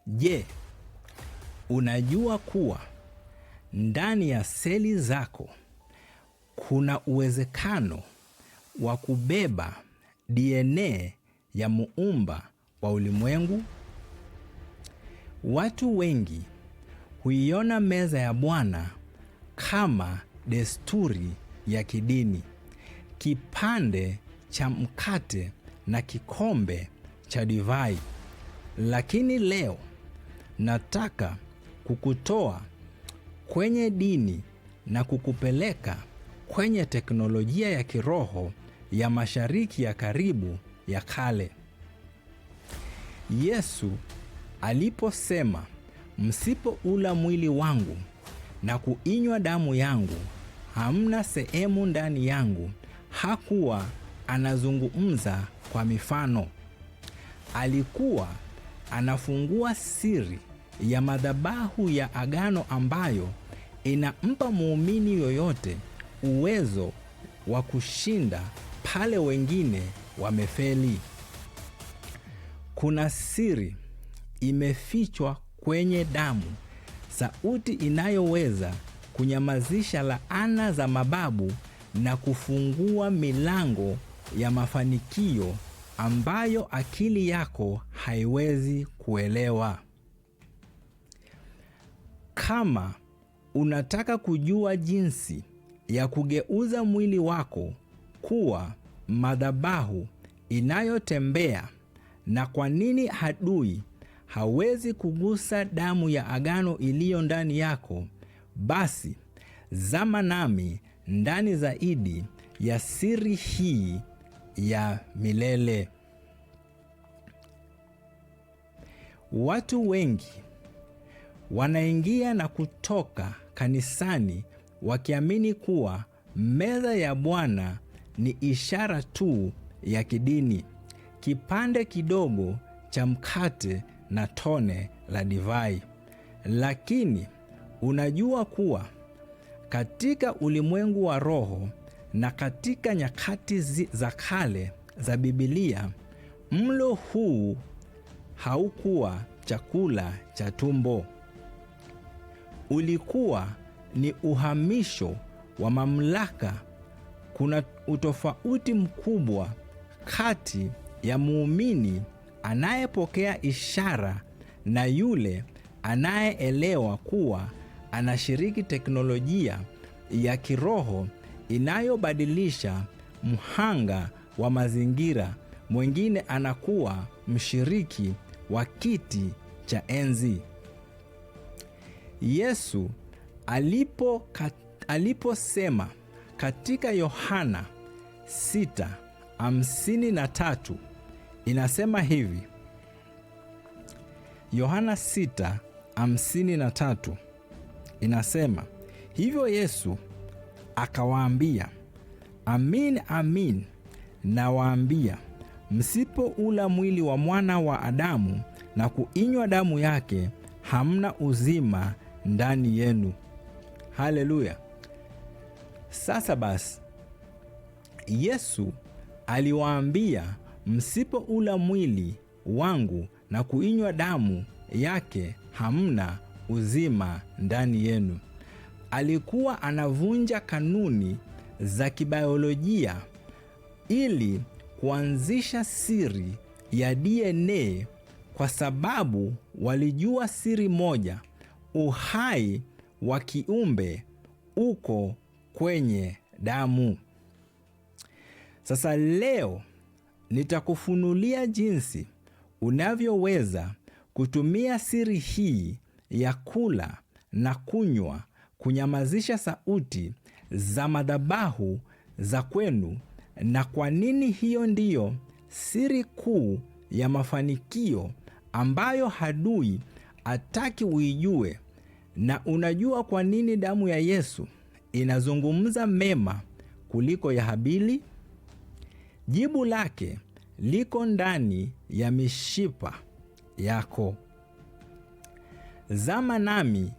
Je, unajua kuwa ndani ya seli zako kuna uwezekano wa kubeba DNA ya muumba wa ulimwengu? Watu wengi huiona meza ya Bwana kama desturi ya kidini, kipande cha mkate na kikombe cha divai. Lakini leo nataka kukutoa kwenye dini na kukupeleka kwenye teknolojia ya kiroho ya Mashariki ya Karibu ya kale. Yesu aliposema, msipoula mwili wangu na kuinywa damu yangu, hamna sehemu ndani yangu, hakuwa anazungumza kwa mifano. Alikuwa anafungua siri ya madhabahu ya agano ambayo inampa muumini yoyote uwezo wa kushinda pale wengine wamefeli. Kuna siri imefichwa kwenye damu, sauti inayoweza kunyamazisha laana za mababu na kufungua milango ya mafanikio ambayo akili yako haiwezi kuelewa. Kama unataka kujua jinsi ya kugeuza mwili wako kuwa madhabahu inayotembea na kwa nini adui hawezi kugusa damu ya agano iliyo ndani yako, basi zama nami ndani zaidi ya siri hii ya milele. Watu wengi wanaingia na kutoka kanisani wakiamini kuwa meza ya Bwana ni ishara tu ya kidini, kipande kidogo cha mkate na tone la divai. Lakini unajua kuwa katika ulimwengu wa roho na katika nyakati za kale za Biblia, mlo huu haukuwa chakula cha tumbo. Ulikuwa ni uhamisho wa mamlaka. Kuna utofauti mkubwa kati ya muumini anayepokea ishara na yule anayeelewa kuwa anashiriki teknolojia ya kiroho inayobadilisha mhanga wa mazingira. Mwingine anakuwa mshiriki wa kiti cha enzi. Yesu aliposema katika Yohana 6:53, inasema hivi. Yohana 6:53 inasema, hivyo Yesu akawaambia, amin amin nawaambia, msipoula mwili wa Mwana wa Adamu na kuinywa damu yake, hamna uzima ndani yenu. Haleluya! Sasa basi, Yesu aliwaambia, msipoula mwili wangu na kuinywa damu yake, hamna uzima ndani yenu. Alikuwa anavunja kanuni za kibiolojia ili kuanzisha siri ya DNA, kwa sababu walijua siri moja: uhai wa kiumbe uko kwenye damu. Sasa leo nitakufunulia jinsi unavyoweza kutumia siri hii ya kula na kunywa kunyamazisha sauti za madhabahu za kwenu, na kwa nini hiyo ndiyo siri kuu ya mafanikio ambayo adui hataki uijue. Na unajua kwa nini damu ya Yesu inazungumza mema kuliko ya Habili? Jibu lake liko ndani ya mishipa yako. Zama nami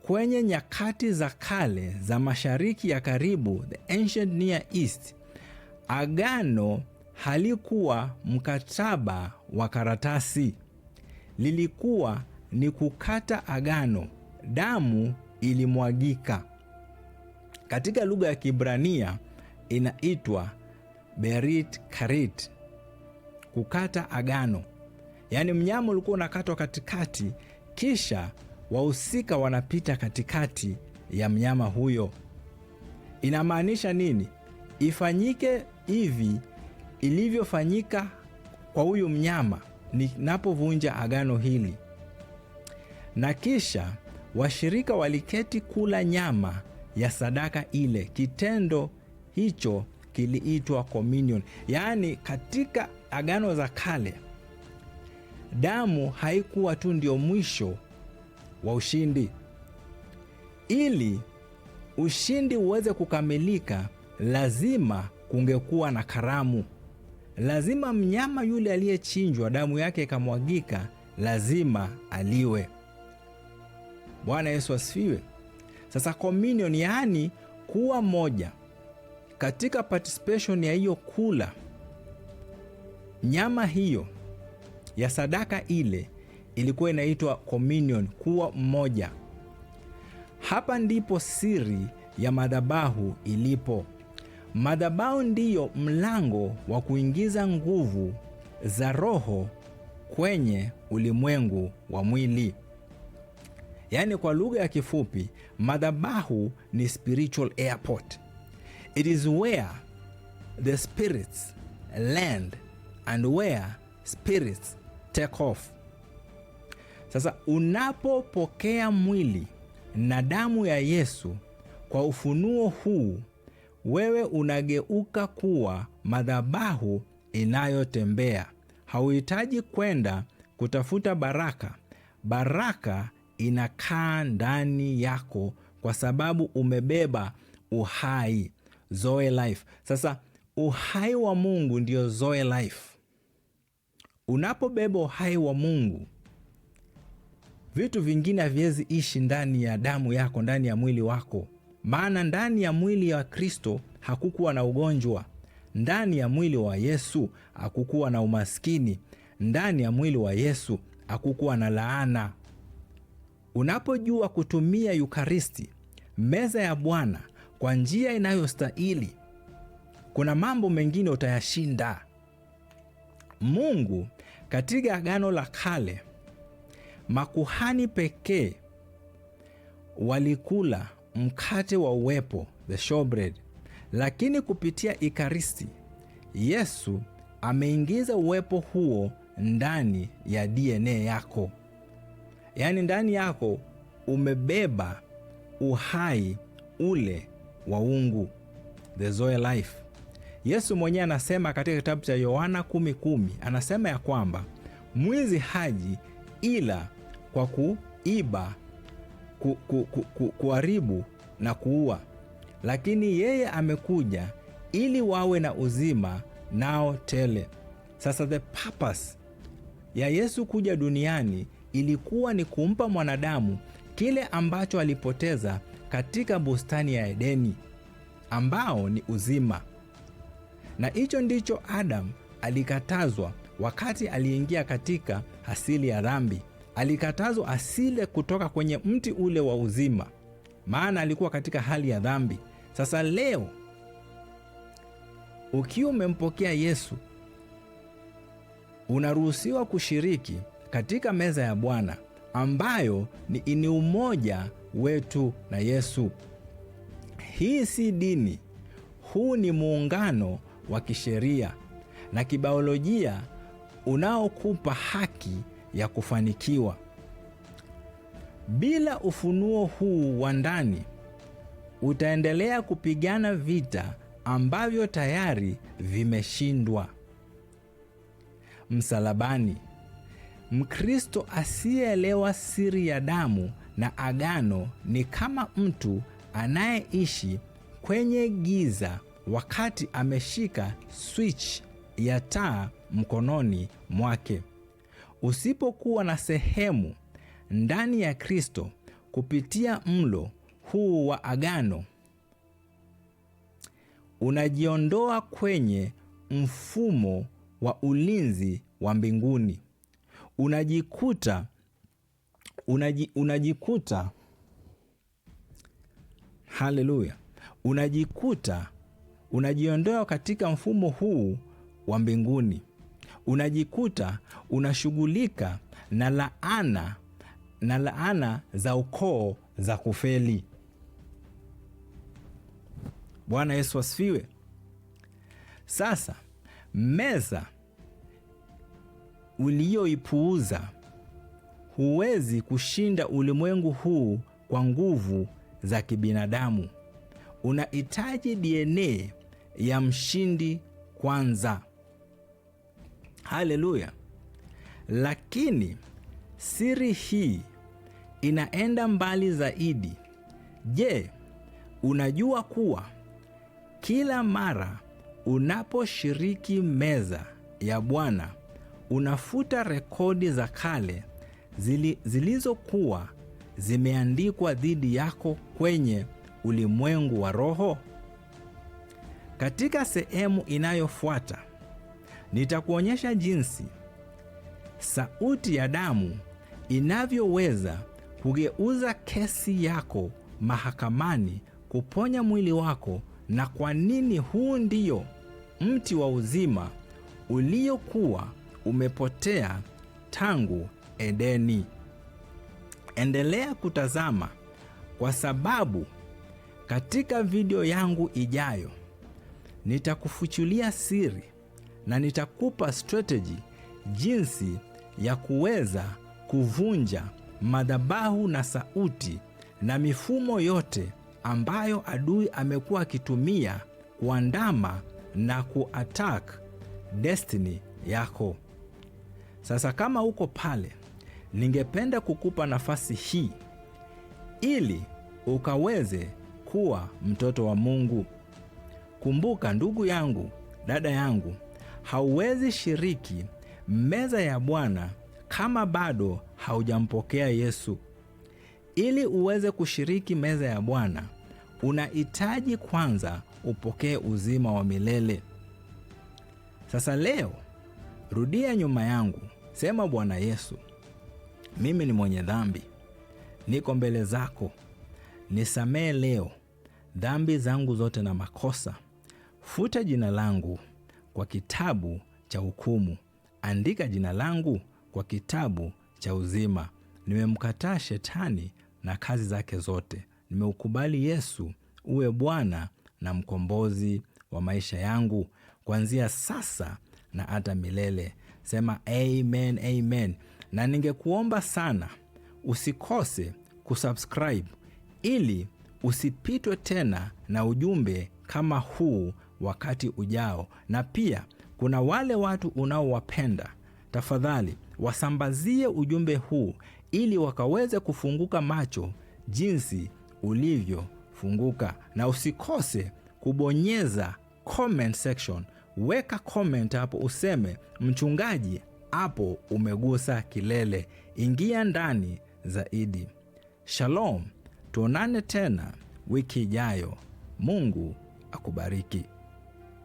kwenye nyakati za kale za Mashariki ya Karibu, the ancient Near East. Agano halikuwa mkataba wa karatasi, lilikuwa ni kukata agano. Damu ilimwagika. Katika lugha ya Kiebrania inaitwa berit karit, kukata agano. Yaani mnyama ulikuwa unakatwa katikati, kisha wahusika wanapita katikati ya mnyama huyo. Inamaanisha nini? Ifanyike hivi ilivyofanyika kwa huyu mnyama ninapovunja agano hili. Na kisha washirika waliketi kula nyama ya sadaka ile. Kitendo hicho kiliitwa communion. Yaani katika agano za kale, damu haikuwa tu ndio mwisho wa ushindi. Ili ushindi uweze kukamilika, lazima kungekuwa na karamu. Lazima mnyama yule aliyechinjwa, damu yake ikamwagika, lazima aliwe. Bwana Yesu asifiwe. Sasa communion, yaani kuwa moja katika participation ya hiyo kula nyama hiyo ya sadaka ile, ilikuwa inaitwa communion, kuwa mmoja. Hapa ndipo siri ya madhabahu ilipo. Madhabahu ndiyo mlango wa kuingiza nguvu za roho kwenye ulimwengu wa mwili. Yaani kwa lugha ya kifupi, madhabahu ni spiritual airport. It is where the spirits land and where spirits take off. Sasa unapopokea mwili na damu ya Yesu kwa ufunuo huu, wewe unageuka kuwa madhabahu inayotembea. Hauhitaji kwenda kutafuta baraka. Baraka inakaa ndani yako kwa sababu umebeba uhai, Zoe life. Sasa uhai wa Mungu ndio Zoe life. Unapobeba uhai wa Mungu, vitu vingine haviwezi ishi ndani ya damu yako, ndani ya mwili wako. Maana ndani ya mwili wa Kristo hakukuwa na ugonjwa. Ndani ya mwili wa Yesu hakukuwa na umaskini. Ndani ya mwili wa Yesu hakukuwa na laana. Unapojua kutumia Yukaristi, meza ya Bwana, kwa njia inayostahili, kuna mambo mengine utayashinda. Mungu katika agano la kale, makuhani pekee walikula mkate wa uwepo, the showbread. Lakini kupitia Ekaristi, Yesu ameingiza uwepo huo ndani ya DNA yako. Yaani ndani yako umebeba uhai ule wa uungu, the Zoe life. Yesu mwenyewe anasema katika kitabu cha Yohana 10:10, anasema ya kwamba mwizi haji ila kwa kuiba, kuharibu na kuua, lakini yeye amekuja ili wawe na uzima nao tele. Sasa the purpose ya Yesu kuja duniani ilikuwa ni kumpa mwanadamu kile ambacho alipoteza katika bustani ya Edeni, ambao ni uzima. Na hicho ndicho Adam alikatazwa wakati aliingia katika asili ya dhambi. Alikatazwa asile kutoka kwenye mti ule wa uzima, maana alikuwa katika hali ya dhambi. Sasa leo ukiwa umempokea Yesu, unaruhusiwa kushiriki katika meza ya Bwana, ambayo ni umoja wetu na Yesu. Hii si dini, huu ni muungano wa kisheria na kibiolojia unaokupa haki ya kufanikiwa. Bila ufunuo huu wa ndani, utaendelea kupigana vita ambavyo tayari vimeshindwa. Msalabani, Mkristo asiyeelewa siri ya damu na agano ni kama mtu anayeishi kwenye giza wakati ameshika switch ya taa mkononi mwake. Usipokuwa na sehemu ndani ya Kristo kupitia mlo huu wa agano, unajiondoa kwenye mfumo wa ulinzi wa mbinguni. Unajikuta unajikuta haleluya, unajikuta unajiondoa katika mfumo huu wa mbinguni, unajikuta unashughulika na laana za ukoo za kufeli. Bwana Yesu asifiwe. Sasa meza uliyoipuuza, huwezi kushinda ulimwengu huu kwa nguvu za kibinadamu. Unahitaji DNA ya mshindi kwanza. Haleluya. Lakini siri hii inaenda mbali zaidi. Je, unajua kuwa kila mara unaposhiriki meza ya Bwana unafuta rekodi za kale zilizokuwa zimeandikwa dhidi yako kwenye ulimwengu wa roho? Katika sehemu inayofuata nitakuonyesha jinsi sauti ya damu inavyoweza kugeuza kesi yako mahakamani kuponya mwili wako, na kwa nini huu ndio mti wa uzima uliokuwa umepotea tangu Edeni. Endelea kutazama, kwa sababu katika video yangu ijayo nitakufuchulia siri na nitakupa strategy jinsi ya kuweza kuvunja madhabahu na sauti na mifumo yote ambayo adui amekuwa akitumia kuandama na kuattack destiny yako. Sasa kama uko pale, ningependa kukupa nafasi hii ili ukaweze kuwa mtoto wa Mungu. Kumbuka ndugu yangu, dada yangu, hauwezi shiriki meza ya Bwana kama bado haujampokea Yesu. Ili uweze kushiriki meza ya Bwana, unahitaji kwanza upokee uzima wa milele. Sasa leo, rudia nyuma yangu, sema: Bwana Yesu, mimi ni mwenye dhambi, niko mbele zako, nisamehe leo dhambi zangu zote na makosa. Futa jina langu kwa kitabu cha hukumu, andika jina langu kwa kitabu cha uzima. Nimemkataa shetani na kazi zake zote. Nimeukubali Yesu uwe Bwana na mkombozi wa maisha yangu, kuanzia sasa na hata milele. Sema amen, amen. Na ningekuomba sana usikose kusubscribe ili usipitwe tena na ujumbe kama huu wakati ujao. Na pia kuna wale watu unaowapenda, tafadhali wasambazie ujumbe huu ili wakaweze kufunguka macho jinsi ulivyofunguka. Na usikose kubonyeza comment section. Weka comment hapo useme mchungaji, hapo umegusa kilele. Ingia ndani zaidi. Shalom, tuonane tena wiki ijayo. Mungu akubariki.